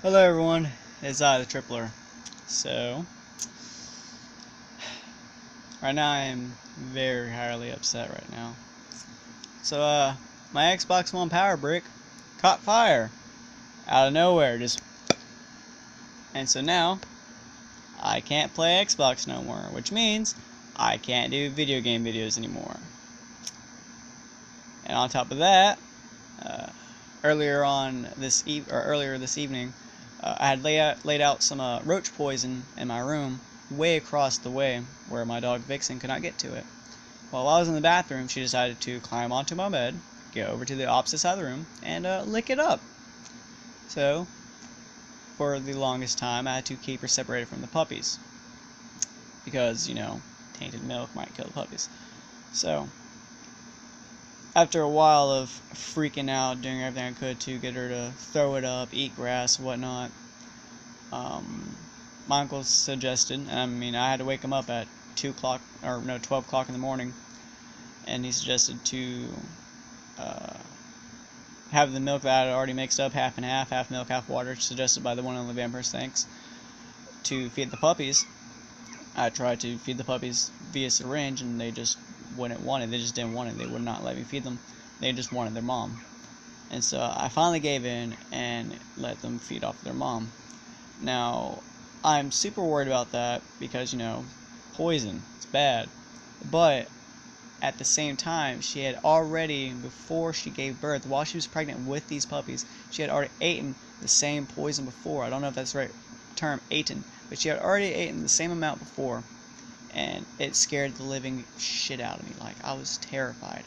Hello everyone, it's I, the Tripler. So, right now I am very highly upset right now. So, my Xbox One power brick caught fire out of nowhere, and so now I can't play Xbox no more, which means I can't do video game videos anymore. And on top of that, uh, earlier this evening, I had laid out some roach poison in my room, way across the way where my dog Vixen could not get to it. While I was in the bathroom, she decided to climb onto my bed, get over to the opposite side of the room, and lick it up. So, for the longest time, I had to keep her separated from the puppies because, tainted milk might kill the puppies. So, after a while of freaking out, doing everything I could to get her to throw it up, eat grass, whatnot, my uncle suggested, and I had to wake him up at 12 o'clock in the morning, and he suggested to have the milk that I had already mixed up, half and half milk, half water, suggested by the one on the Vampires Thanks, to feed the puppies. I tried to feed the puppies via syringe, and they just wouldn't want it. They just didn't want it. They would not let me feed them. They just wanted their mom. And so I finally gave in and let them feed off their mom. Now, I'm super worried about that because, poison, it's bad. But at the same time, she had already, before she gave birth, while she was pregnant with these puppies, she had already eaten the same poison before. I don't know if that's the right term, eaten, but she had already eaten the same amount before, and it scared the living shit out of me. Like, I was terrified.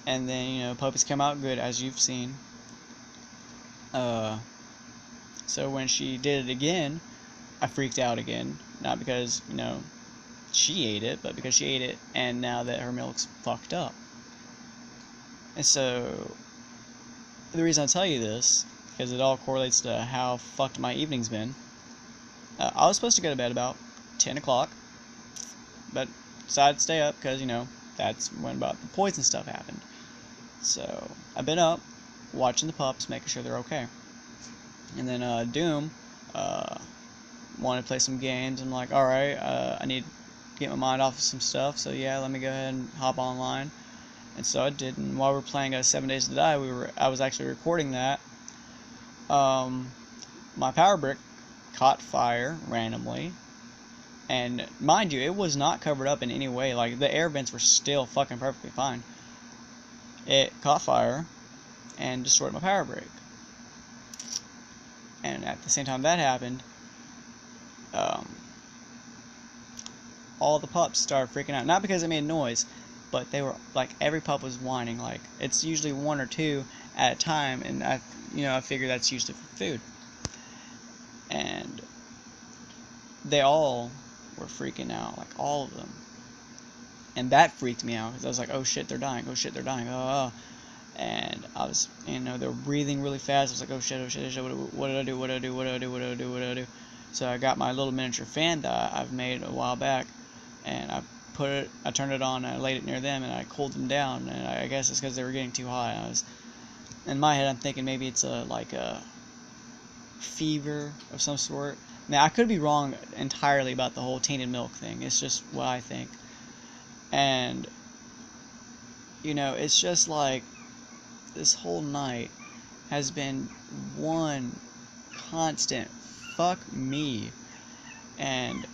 And then, puppies come out good, as you've seen. So when she did it again, I freaked out again. Not because, she ate it, but because she ate it and now that her milk's fucked up. And so, the reason I tell you this, because it all correlates to how fucked my evening's been. I was supposed to go to bed about 10 o'clock, but decided to stay up because, that's when about the poison stuff happened. So, I've been up, watching the pups, making sure they're okay. And then Doom wanted to play some games. I'm like, alright, I need to get my mind off of some stuff, so yeah, let me go ahead and hop online. And so I did, and while we were playing 7 Days to Die, I was actually recording that. My power brick caught fire randomly, and mind you, it was not covered up in any way. Like, the air vents were still fucking perfectly fine. It caught fire and destroyed my power brick. And at the same time that happened, all the pups started freaking out. Not because it made noise, but they were, like, every pup was whining. Like, it's usually one or two at a time, and I figure that's usually for food. And they all were freaking out, like, all of them. And that freaked me out, because I was like, oh shit, they're dying, oh shit, they're dying, oh. And I was, they were breathing really fast. I was like, oh shit, what did I do? So I got my little miniature fan that I've made a while back, and I turned it on, and I laid it near them, and I cooled them down, and I guess it's because they were getting too hot. In my head, I'm thinking maybe it's like a fever of some sort. Now, I could be wrong entirely about the whole tainted milk thing. It's just what I think. And, it's just like, this whole night has been one constant fuck me. And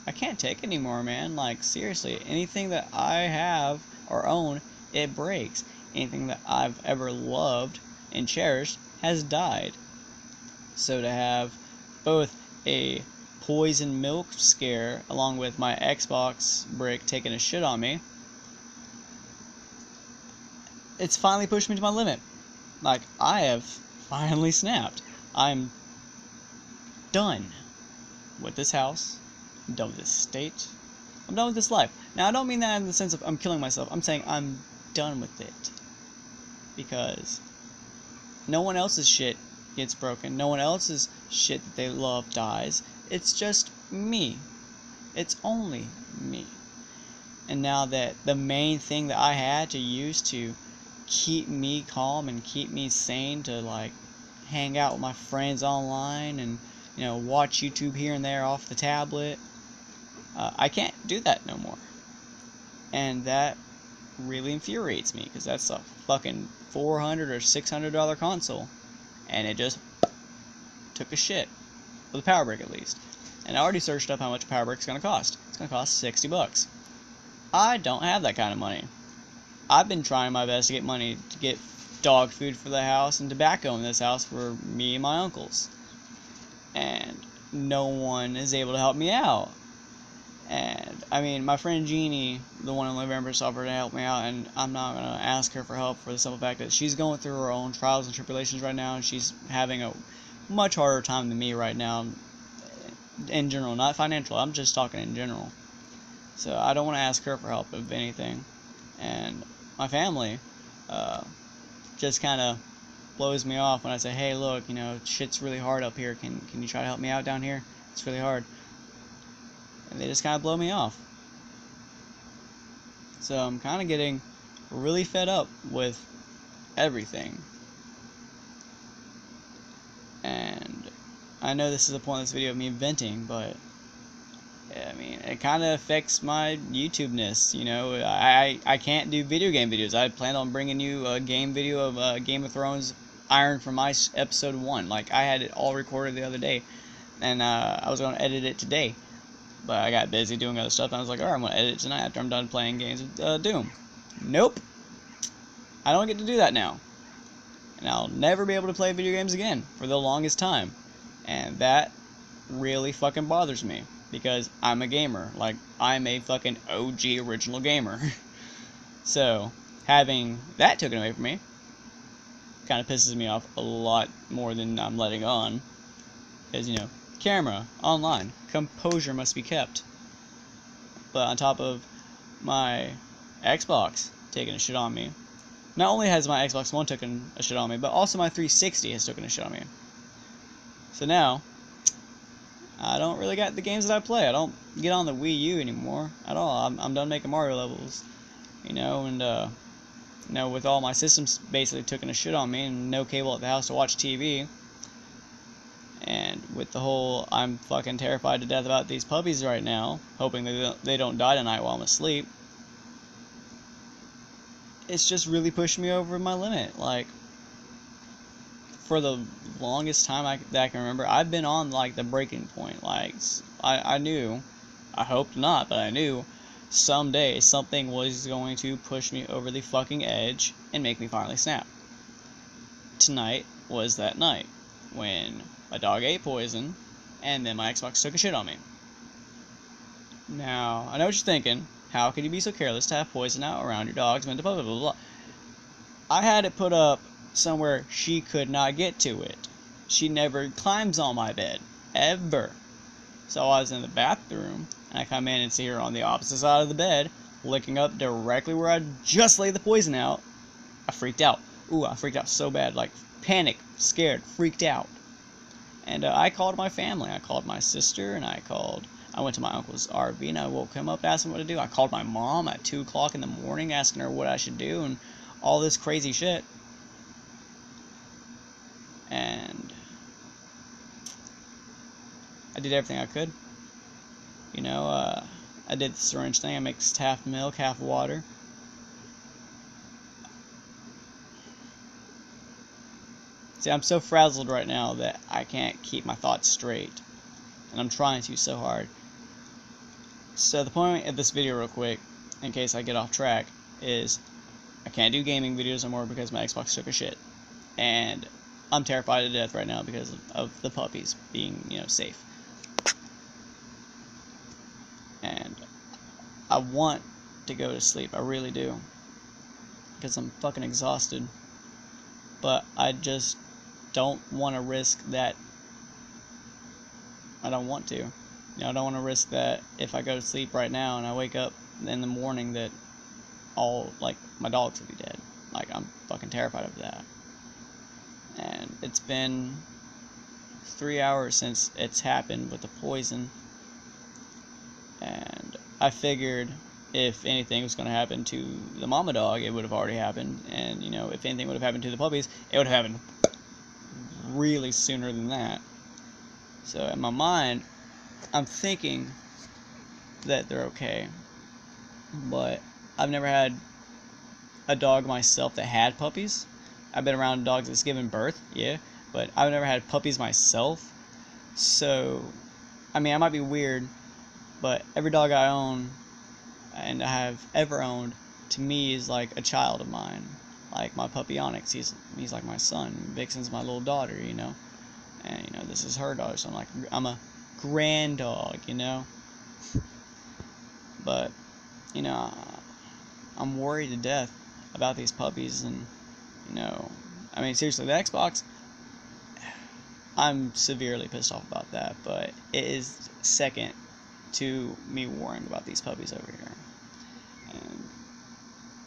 I can't take it anymore, man. Like, seriously, anything that I have or own, it breaks. Anything that I've ever loved and cherished has died. So to have both a poison milk scare along with my Xbox brick taking a shit on me, it's finally pushed me to my limit. Like, I have finally snapped. I'm done with this house. I'm done with this state. I'm done with this life. Now, I don't mean that in the sense of I'm killing myself. I'm saying I'm done with it. Because no one else's shit gets broken. No one else's shit that they love dies. It's just me. It's only me. And now that the main thing that I had to use to keep me calm and keep me sane to like hang out with my friends online and, you know, watch YouTube here and there off the tablet. I can't do that no more. And that really infuriates me, because that's a fucking $400 or $600 console, and it just took a shit, with a power brick at least. And I already searched up how much a power brick is going to cost. It's going to cost $60. I don't have that kind of money. I've been trying my best to get money to get dog food for the house and tobacco in this house for me and my uncles, and no one is able to help me out. And I mean, my friend Jeannie, the one in November, offered to help me out, and I'm not gonna ask her for help for the simple fact that she's going through her own trials and tribulations right now, and she's having a much harder time than me right now, in general, not financial. I'm just talking in general. So I don't want to ask her for help, if anything. And my family just kind of blows me off when I say, hey, look, you know, shit's really hard up here. Can you try to help me out down here? It's really hard. And they just kind of blow me off. So I'm kind of getting really fed up with everything. And I know this is the point of this video of me venting, but I mean, it kind of affects my YouTube-ness, you know. I can't do video game videos. I planned on bringing you a game video of Game of Thrones Iron from Ice Episode 1. Like, I had it all recorded the other day, and I was going to edit it today. But I got busy doing other stuff, and I was like, alright, I'm going to edit it tonight after I'm done playing games with Doom. Nope. I don't get to do that now. And I'll never be able to play video games again for the longest time. And that really fucking bothers me, because I'm a gamer. Like, I'm a fucking OG original gamer. So, having that taken away from me kind of pisses me off a lot more than I'm letting on. Because, you know, camera, online, composure must be kept. But on top of my Xbox taking a shit on me, not only has my Xbox One taken a shit on me, but also my 360 has taken a shit on me. So now, I don't really got the games that I play. I don't get on the Wii U anymore at all. I'm done making Mario levels, you know, and you know, with all my systems basically taking a shit on me and no cable at the house to watch TV, and with the whole I'm fucking terrified to death about these puppies right now, hoping they don't die tonight while I'm asleep, it's just really pushed me over my limit. Like, for the longest time that I can remember, I've been on, like, the breaking point. Like, I knew, I hoped not, but I knew someday something was going to push me over the fucking edge and make me finally snap. Tonight was that night when my dog ate poison, and then my Xbox took a shit on me. Now, I know what you're thinking. How could you be so careless to have poison out around your dog's blah, blah, blah, blah, blah. I had it put up somewhere she could not get to it. She never climbs on my bed, ever. So I was in the bathroom, and I come in and see her on the opposite side of the bed, licking up directly where I just laid the poison out. I freaked out. Ooh, I freaked out so bad, like, panic, scared, freaked out. And I called my family. I called my sister, and I went to my uncle's RV, and I woke him up, asked him what to do. I called my mom at 2 o'clock in the morning, asking her what I should do, and all this crazy shit. And I did everything I could. You know, I did the syringe thing. I mixed half milk, half water. See, I'm so frazzled right now that I can't keep my thoughts straight. And I'm trying to so hard. So the point of this video, real quick, in case I get off track, is I can't do gaming videos anymore because my Xbox took a shit. And I'm terrified to death right now because of the puppies being, you know, safe. And I want to go to sleep. I really do. Because I'm fucking exhausted. But I just don't want to risk that. I don't want to. You know, I don't want to risk that if I go to sleep right now and I wake up in the morning that like, my dogs will be dead. Like, I'm fucking terrified of that. And it's been 3 hours since it's happened with the poison. And I figured if anything was going to happen to the mama dog, it would have already happened. And, you know, if anything would have happened to the puppies, it would have happened really sooner than that. So in my mind, I'm thinking that they're okay. But I've never had a dog myself that had puppies. I've been around dogs that's given birth, yeah, but I've never had puppies myself. So, I mean, I might be weird, but every dog I own and I have ever owned, to me, is like a child of mine. Like my puppy Onyx, he's like my son. Vixen's my little daughter, you know. And, you know, this is her dog, so I'm a grand dog, you know. But, you know, I'm worried to death about these puppies, and, you know, I mean, seriously, the Xbox, I'm severely pissed off about that, but it is second to me worrying about these puppies over here. And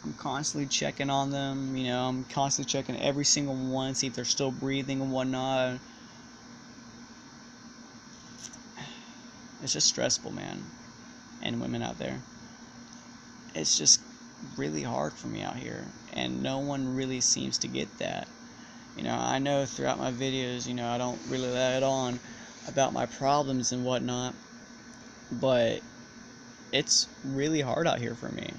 I'm constantly checking on them, you know, I'm constantly checking every single one, see if they're still breathing and whatnot. It's just stressful, man, and women out there. It's just really hard for me out here, and no one really seems to get that. You know, I know throughout my videos, you know, I don't really let on about my problems and whatnot, but it's really hard out here for me.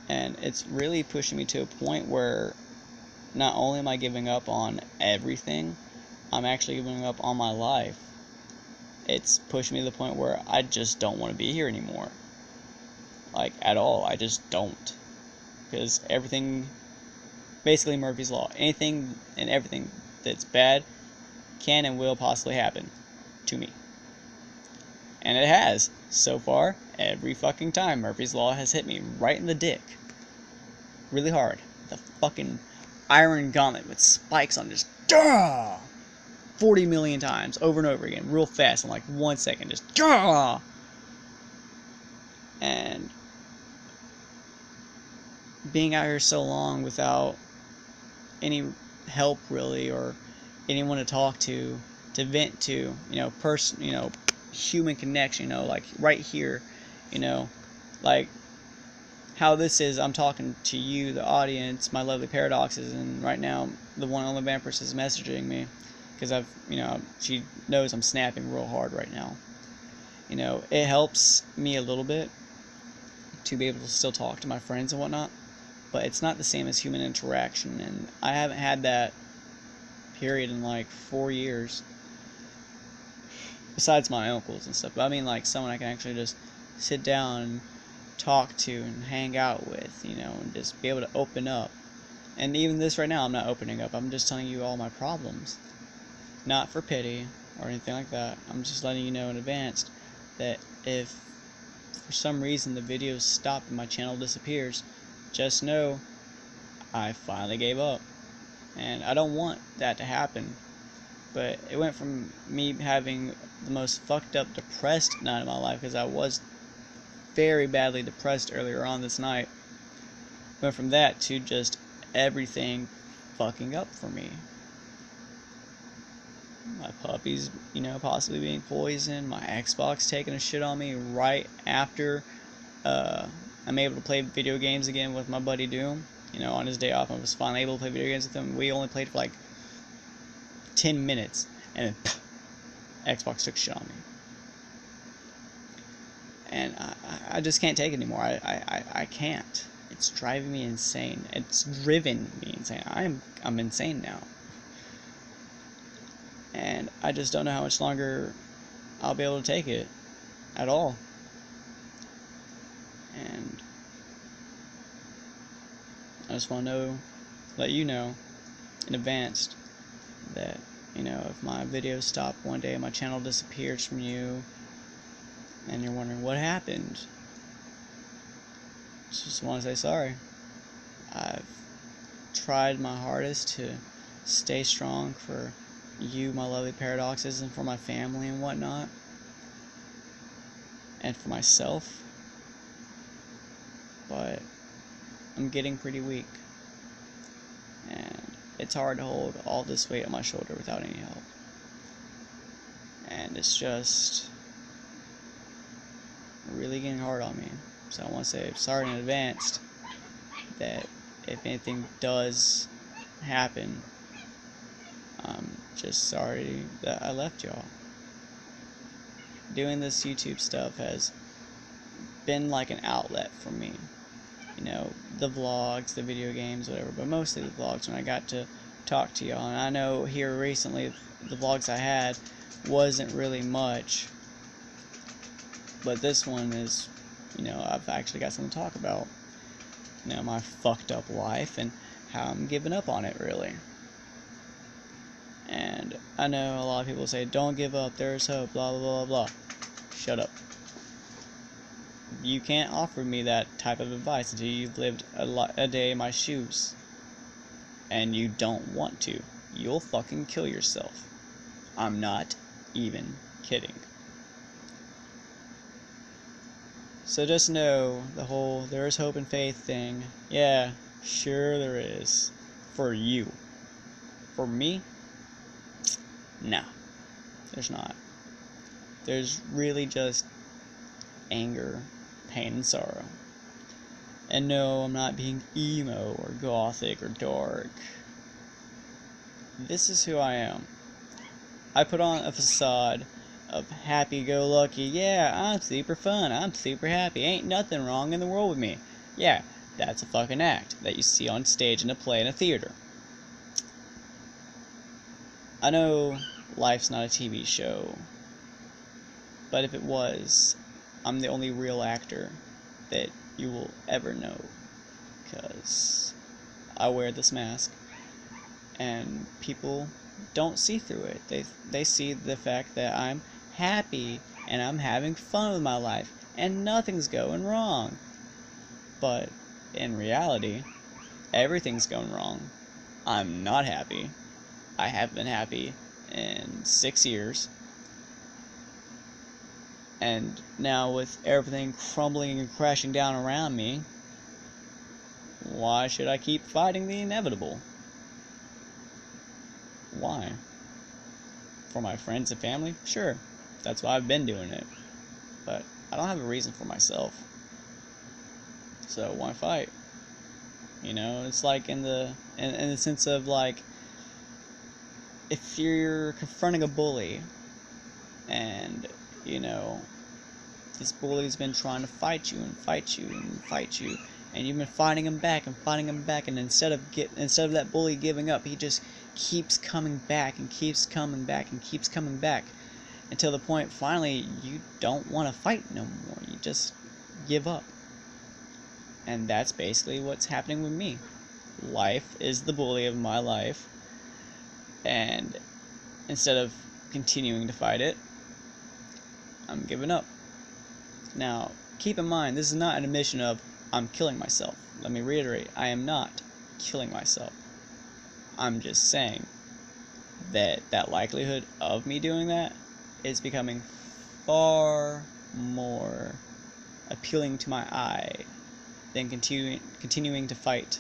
And it's really pushing me to a point where not only am I giving up on everything, I'm actually giving up on my life. It's pushing me to the point where I just don't want to be here anymore. Like, at all. I just don't. Because everything, basically Murphy's Law, anything and everything that's bad can and will possibly happen to me. And it has, so far, every fucking time. Murphy's Law has hit me right in the dick. Really hard. The fucking iron gauntlet with spikes on just 40 million times, over and over again, real fast in like 1 second, just and being out here so long without any help really, or anyone to talk to vent to, you know, human connection, you know, like right here, you know, like how this is, I'm talking to you, the audience, my lovely paradoxes, and right now the one on the Vampirus is messaging me, because you know, she knows I'm snapping real hard right now. You know, it helps me a little bit to be able to still talk to my friends and whatnot, but it's not the same as human interaction, and I haven't had that period in like 4 years, besides my uncles and stuff. But I mean, like, someone I can actually just sit down and talk to and hang out with, you know, and just be able to open up. And even this right now, I'm not opening up, I'm just telling you all my problems, not for pity or anything like that. I'm just letting you know in advance that if for some reason the videos stop and my channel disappears, just know I finally gave up. And I don't want that to happen, but it went from me having the most fucked up, depressed night of my life, because I was very badly depressed earlier on this night, went from that to just everything fucking up for me. My puppies, you know, possibly being poisoned, my Xbox taking a shit on me right after I'm able to play video games again with my buddy Doom. You know, on his day off, I was finally able to play video games with him. We only played for like 10 minutes, and then Xbox took shit on me. And I just can't take it anymore. I can't. It's driving me insane. It's driven me insane. I'm insane now. And I just don't know how much longer I'll be able to take it at all. And I just want to let you know in advance that, you know, if my videos stop one day, my channel disappears from you, and you're wondering what happened, just want to say sorry. I've tried my hardest to stay strong for you, my lovely paradoxes, and for my family and whatnot, and for myself, but I'm getting pretty weak, and it's hard to hold all this weight on my shoulder without any help, and it's just really getting hard on me. So I want to say sorry in advance that if anything does happen, I'm just sorry that I left y'all. Doing this YouTube stuff has been like an outlet for me. You know, the vlogs, the video games, whatever, but mostly the vlogs when I got to talk to y'all. And I know here recently, the vlogs I had wasn't really much, but this one is, you know, I've actually got something to talk about. You know, my fucked up life and how I'm giving up on it, really. And I know a lot of people say, don't give up, there's hope, blah, blah, blah, blah. Shut up. You can't offer me that type of advice until you've lived a day in my shoes. And you don't want to. You'll fucking kill yourself. I'm not even kidding. So just know the whole there's hope and faith thing. Yeah, sure there is. For you. For me? No. There's not. There's really just anger, pain, and sorrow. And no, I'm not being emo or gothic or dark. This is who I am. I put on a facade of happy-go-lucky, yeah, I'm super fun, I'm super happy, ain't nothing wrong in the world with me. Yeah, that's a fucking act that you see on stage in a play in a theater. I know life's not a TV show, but if it was, I'm the only real actor that you will ever know, because I wear this mask, and people don't see through it. They see the fact that I'm happy, and I'm having fun with my life, and nothing's going wrong. But in reality, everything's going wrong. I'm not happy. I haven't been happy in 6 years. And now with everything crumbling and crashing down around me, why should I keep fighting the inevitable? Why? For my friends and family? Sure, that's why I've been doing it. But I don't have a reason for myself. So why fight? You know, it's like in the sense of like, if you're confronting a bully and, you know, this bully's been trying to fight you and fight you and fight you, and you've been fighting him back and fighting him back, and instead of that bully giving up, he just keeps coming back and keeps coming back and keeps coming back until the point finally you don't want to fight no more. You just give up. And that's basically what's happening with me. Life is the bully of my life, and instead of continuing to fight it, I'm giving up. Now, keep in mind, this is not an admission of I'm killing myself. Let me reiterate, I am not killing myself. I'm just saying that that likelihood of me doing that is becoming far more appealing to my eye than continuing to fight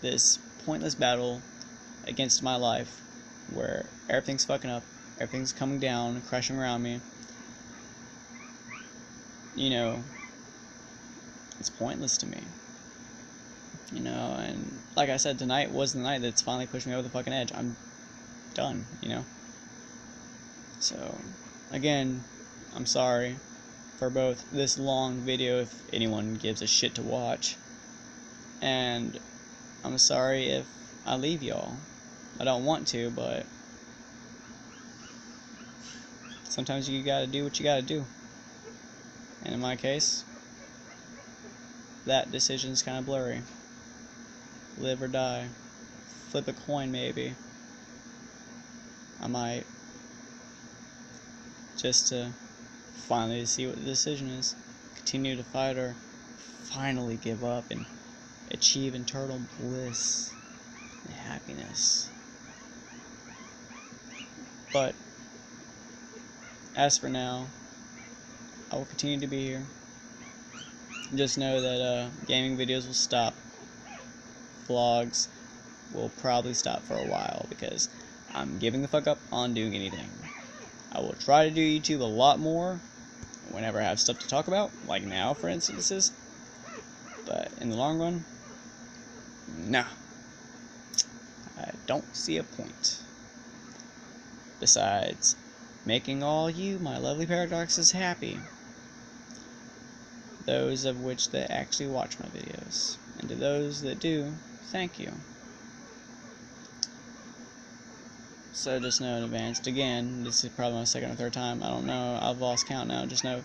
this pointless battle against my life where everything's fucking up, everything's coming down, crashing around me. You know, it's pointless to me. You know, and like I said, tonight was the night that's finally pushed me over the fucking edge. I'm done, you know? So, again, I'm sorry for both this long video, if anyone gives a shit to watch, and I'm sorry if I leave y'all. I don't want to, but sometimes you gotta do what you gotta do. And in my case, that decision's kind of blurry. Live or die. Flip a coin, maybe. I might. Just to finally see what the decision is. Continue to fight or finally give up and achieve eternal bliss and happiness. But as for now, I will continue to be here. Just know that gaming videos will stop. Vlogs will probably stop for a while because I'm giving the fuck up on doing anything. I will try to do YouTube a lot more whenever I have stuff to talk about, like now, for instance. But in the long run, nah. I don't see a point. Besides making all you, my lovely paradoxes, happy. Those of which that actually watch my videos. And to those that do, thank you. So just know in advance, again, this is probably my second or third time, I don't know, I've lost count now, just know,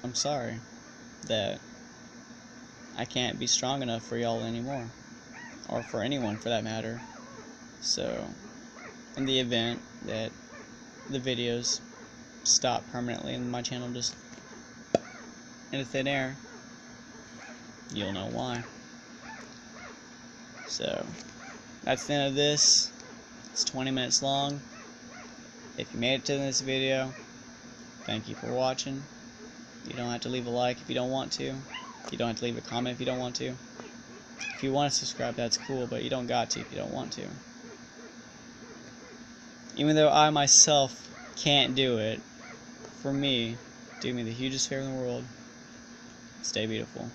I'm sorry that I can't be strong enough for y'all anymore. Or for anyone, for that matter. So, in the event that the videos stop permanently and my channel just into thin air, you'll know why. So, that's the end of this. It's 20 minutes long. If you made it to this video, thank you for watching. You don't have to leave a like if you don't want to. You don't have to leave a comment if you don't want to. If you want to subscribe, that's cool, but you don't got to if you don't want to. Even though I myself can't do it, for me, do me the hugest favor in the world. Stay beautiful.